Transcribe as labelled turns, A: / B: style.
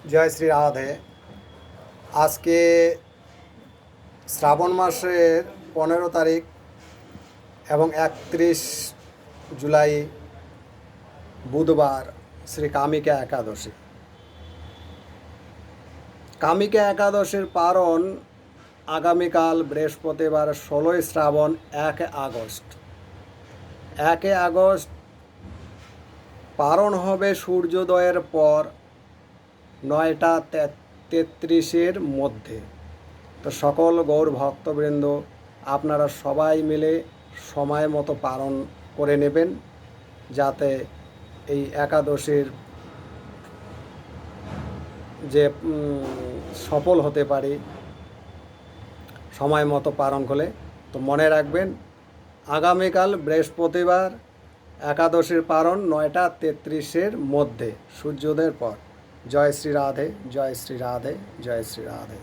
A: জয় শ্রী রাধে। আজকে শ্রাবণ মাসের 15 তারিখ এবং 31 জুলাই বুধবার শ্রী কামিকা একাদশী। কামিকা একাদশীর পারণ আগামীকাল বৃহস্পতিবার 16 শ্রাবণ 1 আগস্ট। 1 আগস্ট পারণ হবে সূর্যোদয়ের পর 9টা 33-এর মধ্যে। তো সকল গৌর ভক্তবৃন্দ আপনারা সবাই মিলে সময় মতো পালন করে নেবেন, যাতে এই একাদশীর যে সফল হতে পারি সময় মতো পালন করলে। তো মনে রাখবেন, আগামীকাল বৃহস্পতিবার একাদশীর পারণ 9টা 33-এর মধ্যে সূর্যোদয়ের পর। জয় শ্রী রাধে, জয় শ্রী রাধে, জয় শ্রী রাধে।